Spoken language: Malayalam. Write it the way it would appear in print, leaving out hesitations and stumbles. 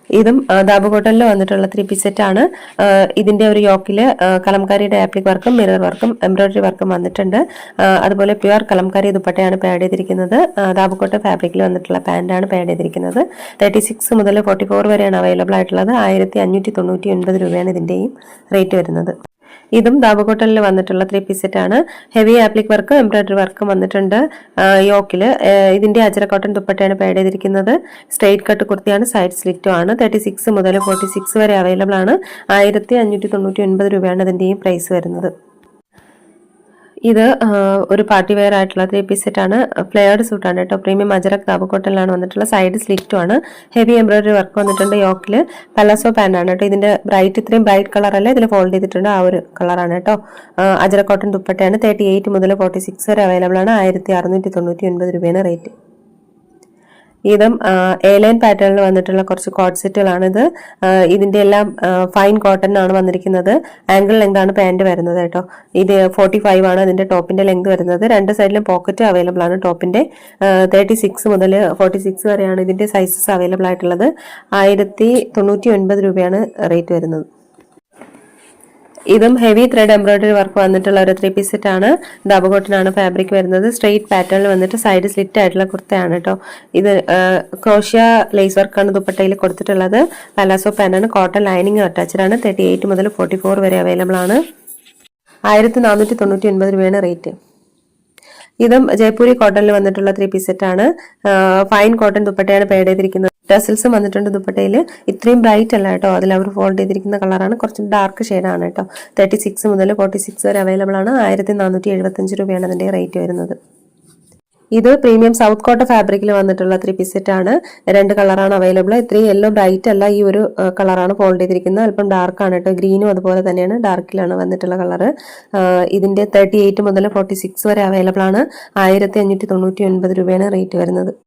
ഇതും ദാബു കോട്ടണിൽ വന്നിട്ടുള്ള 3-piece സെറ്റ് ആണ്. ഇതിന്റെ ഒരു യോക്കില് കലംകാരിയുടെ ആപ്ലിക് വർക്കും മിറർ വർക്കും എംബ്രോയിഡറി വർക്കും വന്നിട്ടുണ്ട്. അതുപോലെ പ്യുവർ കലംകാരി ദുപ്പട്ടയാണ് പാഡ് ചെയ്തിരിക്കുന്നത്. ദാബു കോട്ടൺ ഫാബ്രിക്കിൽ വന്നിട്ടുള്ള പാന്റാണ് പാഡ് ചെയ്തിരിക്കുന്നത്. 36 മുതൽ 44 വരെയാണ് അവൈലബിൾ ആയിട്ടുള്ളത്. 1599 രൂപയാണ് ഇതിന്റെയും റേറ്റ് വരുന്നത്. ഇതും ദാബു കോട്ടണിൽ വന്നിട്ടുള്ള 3-piece സെറ്റ് ആണ്. ഹെവി ആപ്ലിക് വർക്ക് എംബ്രോയിഡറി വർക്കും വന്നിട്ടുണ്ട്. യോക്കില് ഇതിന്റെ അജര കോട്ടൺ ദുപ്പട്ടയാണ് പാഡ് ചെയ്തിരിക്കുന്നത്. സ്ട്രെയിറ്റ് കട്ട് കുർത്തിയാണ്, സൈഡ് സ്ലിറ്റും ആണ്. 36 മുതൽ 46 വരെ അവൈലബിൾ ആണ്. 1599 രൂപയാണ് ഇതിന്റെയും പ്രൈസ് വരുന്നത്. ഇത് ഒരു പാർട്ടി വെയർ ആയിട്ടുള്ള 3-piece സെറ്റ് ആണ്. ഫ്ലെയർഡ് സൂട്ടാണ് കേട്ടോ. പ്രീമിയം അജറക് ദാബു കോട്ടണിലാണ് വന്നിട്ടുള്ള. സൈഡ് സ്ലിറ്റും ആണ്. ഹെവി എംബ്രോയിഡറി വർക്ക് വന്നിട്ടുണ്ട്. യോക്കില് പലാസോ പാന്റ് ആണ് കേട്ടോ. ഇതിന്റെ ഇത്രയും ബ്രൈറ്റ് കളർ അല്ല, ഇതിൽ ഫോൾഡ് ചെയ്തിട്ടുണ്ട്. ആ ഒരു കളറാണ് കേട്ടോ. അജറക് കോട്ടൺ ദുപ്പട്ടയാണ്. 38 മുതൽ 46 വരെ അവൈലബിൾ ആണ്. 1699 രൂപയാണ് റേറ്റ്. ഇതും എ-ലൈൻ പാറ്റേണിൽ വന്നിട്ടുള്ള കുറച്ച് കോട്ട് സെറ്റുകളാണിത്. ഇതിന്റെ എല്ലാം ഫൈൻ കോട്ടൺ ആണ് വന്നിരിക്കുന്നത്. ആംഗിൾ ലെങ്ത് ആണ് പാന്റ് വരുന്നത് കേട്ടോ. ഇത് 45 ആണ് ഇതിന്റെ ടോപ്പിന്റെ ലെങ്ത് വരുന്നത്. രണ്ട് സൈഡിലും പോക്കറ്റ് അവൈലബിൾ ആണ് ടോപ്പിന്റെ. 36 മുതൽ 46 വരെയാണ് ഇതിന്റെ സൈസസ് അവൈലബിൾ ആയിട്ടുള്ളത്. 1099 രൂപയാണ് റേറ്റ് വരുന്നത്. ഇതും ഹെവി ത്രെഡ് എംബ്രോയിഡറി വർക്ക് വന്നിട്ടുള്ള ഒരു 3-piece സെറ്റ് ആണ്. ദാബു കോട്ടൺ ആണ് ഫാബ്രിക് വരുന്നത്. സ്ട്രെയിറ്റ് പാറ്റേണിൽ വന്നിട്ട് സൈഡ് സ്ലിറ്റ് ആയിട്ടുള്ള കുർത്തയാണ് കേട്ടോ. ഇത് ക്രോഷ്യ ലേസ് വർക്കാണ് ദുപ്പട്ടയിൽ കൊടുത്തിട്ടുള്ളത്. പലാസോ പാനാണ്. കോട്ടൺ ലൈനിങ് അറ്റാച്ച്ഡ് ആണ്. 38 മുതൽ 44 വരെ അവൈലബിൾ ആണ്. 1499 രൂപയാണ് റേറ്റ്. ഇതും ജയ്പൂരി കോട്ടണിൽ വന്നിട്ടുള്ള 3-piece സെറ്റ് ആണ്. ഫൈൻ കോട്ടൺ ദുപ്പട്ടയാണ് പാഡ് ചെയ്തിരിക്കുന്നത്. ടസൽസും വന്നിട്ടുണ്ട് ദുപ്പട്ടയിൽ. ഇത്രയും ബ്രൈറ്റ് അല്ല കേട്ടോ. അതിൽ അവർ ഫോൾഡ് ചെയ്തിരിക്കുന്ന കളറാണ്. കുറച്ച് ഡാർക്ക് ഷെയ്ഡാണ് കേട്ടോ. 36 മുതൽ 46 വരെ അവൈലബിൾ ആണ്. 1475 രൂപയാണ് അതിന്റെ റേറ്റ് വരുന്നത്. ഇത് പ്രീമിയം സൗത്ത് കോട്ട ഫാബ്രിക്കിൽ വന്നിട്ടുള്ള 3-piece സെറ്റ് ആണ്. രണ്ട് കളറാണ് അവൈലബിൾ. ഇത്രയും യെല്ലോ ബ്രൈറ്റ് അല്ല, ഈ ഒരു കളറാണ് ഫോൾഡ് ചെയ്തിരിക്കുന്നത്. അല്പം ഡാർക്ക് ആണ് കേട്ടോ. ഗ്രീനും അതുപോലെ തന്നെയാണ്, ഡാർക്കിലാണ് വന്നിട്ടുള്ള കളർ. ഇതിന്റെ 38 മുതൽ 46 വരെ അവൈലബിൾ ആണ്. 1599 രൂപയാണ് റേറ്റ് വരുന്നത്.